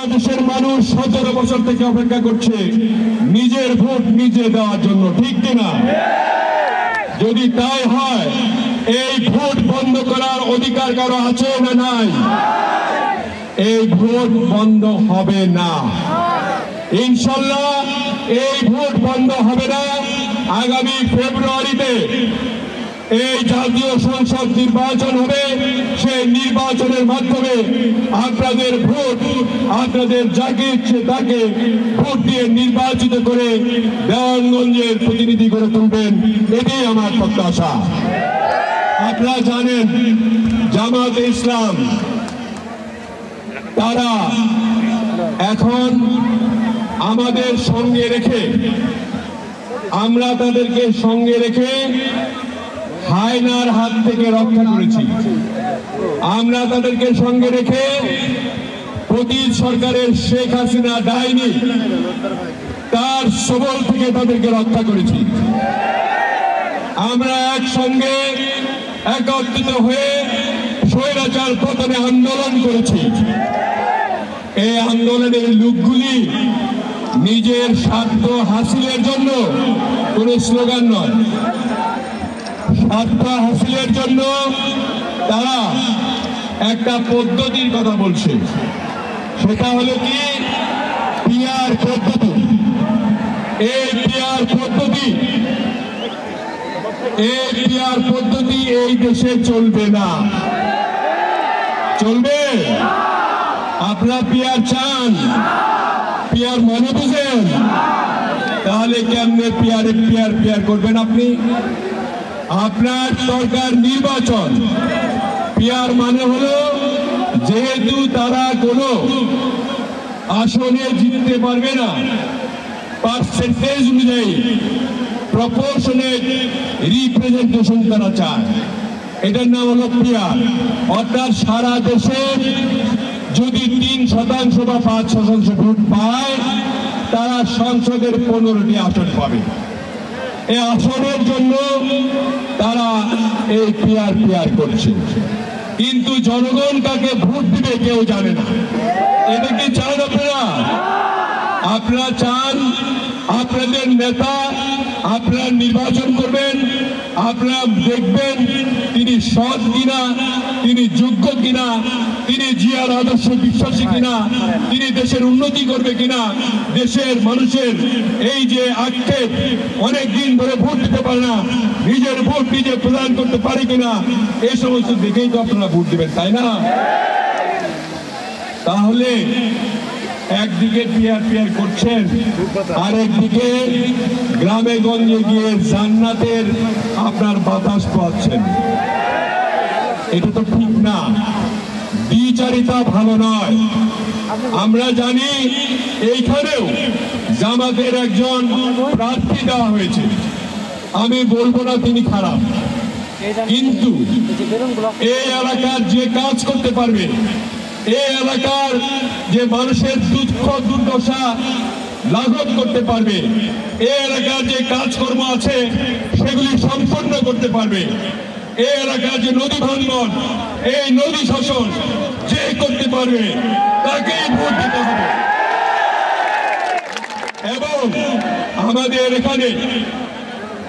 বাংলাদেশের মানুষ 17 বছর থেকে অপেক্ষা করছে নিজের ভোট নিজে দেওয়ার জন্য, ঠিক কিনা? যদি তাই হয়, এই ভোট বন্ধ করার অধিকার কারো আছে না নাই? এই ভোট বন্ধ হবে না ইনশাআল্লাহ। এই ভোট বন্ধ হবে না। আগামী ফেব্রুয়ারিতে এই জাতীয় সংসদ নির্বাচন হবে। সেই নির্বাচনের মাধ্যমে আপনাদের ভোট, আপনাদের যাকে ইচ্ছে তাকে ভোট দিয়ে নির্বাচিত করে দেওয়ানগঞ্জের প্রতিনিধি করে তুলবেন, এটাই আমার প্রত্যাশা। আপনারা জানেন জামাতে ইসলাম তারা এখন আমাদের সঙ্গে রেখে, আমরা তাদেরকে সঙ্গে রেখে হায়নার হাত থেকে রক্ষা করেছি। আমরা তাদেরকে সঙ্গে রেখে অতীত সরকারের শেখ হাসিনা ডাইনি তার সবল থেকে তাদেরকে রক্ষা করেছি। আমরা একসঙ্গে একত্রিত হয়ে স্বৈরাচার পতনে আন্দোলন করেছি। এই আন্দোলনের লোকগুলি নিজের স্বার্থ হাসিলের জন্য কোন স্লোগান নয়, স্বার্থ হাসিলের জন্য তারা একটা পদ্ধতির কথা বলছে। সেটা হলো কি? পিআর পদ্ধতি। এই পিআর পদ্ধতি এই দেশে চলবে না। চলবে? আপনারা পিআর চান? পিআর মানে বুঝেন? তাহলে কেমনে পিআর করবেন আপনি? আপনার সরকার নির্বাচন। পিআর মানে হলো যেহেতু তারা কোনো আসনে জিততে পারবে না, পার্সেন্টেজ অনুযায়ী প্রপোর্শনেট রিপ্রেজেন্টেশন তারা চায়। এটার নাম হলো পিআর। অর্থাৎ সারা দেশে যদি 3% বা 5% ভোট পায়, তারা সংসদের 15টি আসন পাবে। এই আসনের জন্য তারা এই পিআর করছে। কিন্তু জনগণ কাকে ভোট দিবে কেউ জানে না। এটা কি চান আপনারা? আপনারা চান আপনাদের নেতা আপনারা নির্বাচন করবেন, আপনারা দেখবেন তিনি সৎ কিনা, তিনি যোগ্য কিনা, তিনি জিয়ার আদর্শ বিশ্বাসী কিনা, তিনি দেশের উন্নতি করবে কিনা, দেশের মানুষের এই যে আক্ষেপ অনেকদিন ধরে ভোট দিতে পারে না, নিজের ভোট নিজে প্রদান করতে পারে কিনা, এই সমস্ত দেখেই তো আপনারা ভোট দিবেন, তাই না? তাহলে একদিকে পিআর করছেন, আর একদিকে গ্রামে গঞ্জে গিয়ে জান্নাতের আপনার বাতাস পাচ্ছেন। এটা তো ঠিক না। দ্বিচারিতা ভালো নয়। আমরা জানি এইখানেও জামাতের একজন প্রার্থী দেওয়া হয়েছে, আমি বলবো না তিনি খারাপ, কিন্তু এই এলাকার যে কাজ করতে পারবে, এই এলাকার যে মানুষের দুঃখ দুর্দশা লাঘব করতে পারবে, এই এলাকার যে কাজকর্ম আছে সেগুলি সম্পন্ন করতে পারবে, এই এলাকার যে নদী ভাঙ্গন, এই নদী শাসন যে করতে পারবে তাকেই ভোট দিতে হবে। এবং আমাদের এখানে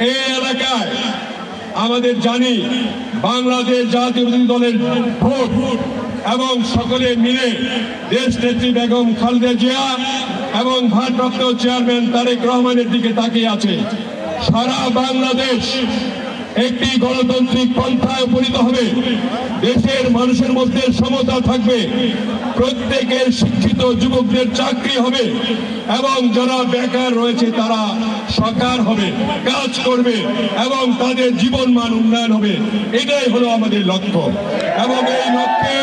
এই এলাকায় আমাদের জানি বাংলাদেশ জাতীয়তাবাদী দলের ভোট এবং সকলে মিলে দেশ নেত্রী বেগম খালেদা জিয়া এবং ভারপ্রাপ্ত চেয়ারম্যান তারেক রহমানের দিকে তাকিয়ে আছে। সারা বাংলাদেশ একটি গণতান্ত্রিক পন্থায় উপনীত হবে, দেশের মানুষের মধ্যে সমতা থাকবে, প্রত্যেকের শিক্ষিত যুবকদের চাকরি হবে এবং যারা বেকার রয়েছে তারা সরকার হবে, কাজ করবে এবং তাদের জীবন মান উন্নয়ন হবে। এটাই হলো আমাদের লক্ষ্য। এবং এই লক্ষ্যে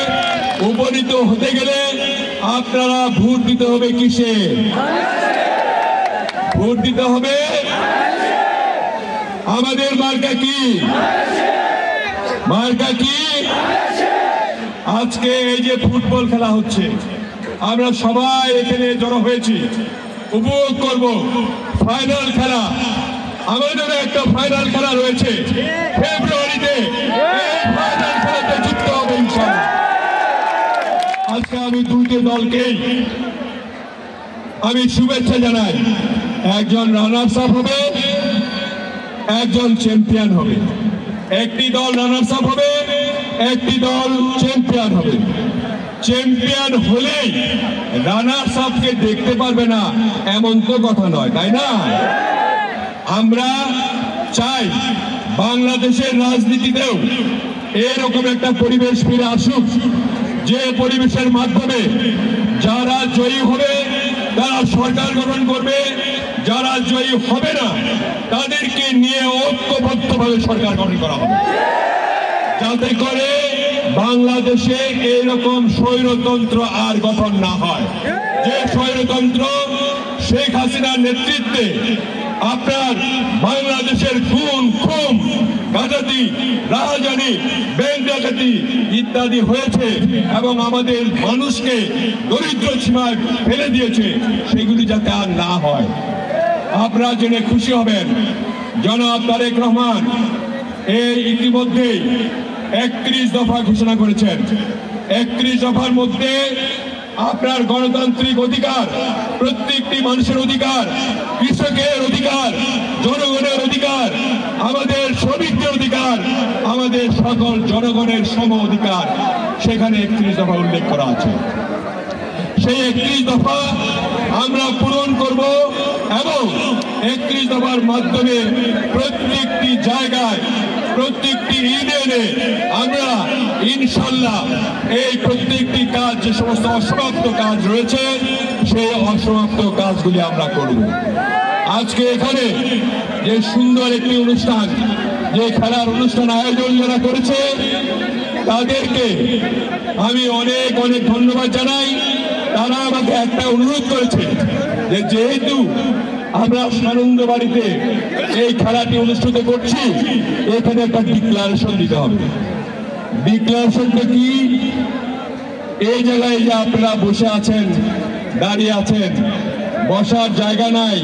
উপনীত হতে গেলে আপনারা ভোট দিতে হবে কিসে? ভোট দিতে হবে আমাদের মার্কা কি? মার্কা কি? আজকে এই যে ফুটবল খেলা হচ্ছে, আমরা সবাই এখানে জড়ো হয়েছি, উপভোগ করব ফাইনাল খেলা। আমাদের একটা ফাইনাল খেলা রয়েছে ফেব্রুয়ারিতে, এই ফাইনাল খেলাতে জিততে হবে ইনশাআল্লাহ। আজকে আমি 2 জাতীয় দলকেই আমি শুভেচ্ছা জানাই। একজন রানার্স আপ হবে, একজন চ্যাম্পিয়ন হবে। একটি দল রানার্স আপ হবে, একটি দল চ্যাম্পিয়ন হবে। চ্যাম্পিয়ন হলেই রানার্স আপকে দেখতে পারবে না এমন তো কথা নয়, তাই না? আমরা চাই বাংলাদেশের রাজনীতিতেও এরকম একটা পরিবেশ ফিরে আসুক, যে পরিবেশের মাধ্যমে যারা জয়ী হবে তারা সরকার গঠন করবে, যারা জয়ী হবে না তাদেরকে নিয়ে ঐক্যবদ্ধভাবে সরকার গঠন করা হবে, যাতে করে বাংলাদেশে এরকম স্বৈরতন্ত্র আর গঠন না হয়। যে স্বৈরতন্ত্র শেখ হাসিনার নেতৃত্বে আপনার বাংলাদেশের খুন, খুন, গাজাতি, রাহাজানি, ব্যাংক ডাকাতি ইত্যাদি হয়েছে এবং আমাদের মানুষকে দরিদ্র সীমায় ফেলে দিয়েছে, সেগুলি যাতে আর না হয়। আপনারা জেনে খুশি হবেন, জনাব তারেক রহমান এই ইতিমধ্যেই 31 দফা ঘোষণা করেছেন। 31 দফার মধ্যে আপনার গণতান্ত্রিক অধিকার, প্রত্যেকটি মানুষের অধিকার, কৃষকের অধিকার, জনগণের অধিকার, আমাদের শ্রমিকদের অধিকার, আমাদের সকল জনগণের সম অধিকার সেখানে 31 দফা উল্লেখ করা আছে। সেই 31 দফা আমরা পূরণ করব এবং 31 দফার মাধ্যমে প্রত্যেকটি জায়গায়, প্রত্যেকটি ইউনিয়নে আমরা ইনশাল্লাহ এই প্রত্যেকটি কাজ, যে সমস্ত অসমাপ্ত কাজ রয়েছে সেই অসমাপ্ত কাজগুলি আমরা করব। আজকে এখানে যে সুন্দর একটি অনুষ্ঠান, যে খেলার অনুষ্ঠান আয়োজন যারা করেছে তাদেরকে আমি অনেক অনেক ধন্যবাদ জানাই। তারা আমাকে একটা অনুরোধ করেছে যে যেহেতু আমরা সানন্দবাড়িতে এই খেলাটি অনুষ্ঠিত করছি, এখানে একটা ডিক্লারেশন দিতে হবে। ডিক্লারেশনটা কি? এই জায়গায় যে আপনারা বসে আছেন, দাঁড়িয়ে আছেন, বসার জায়গা নাই,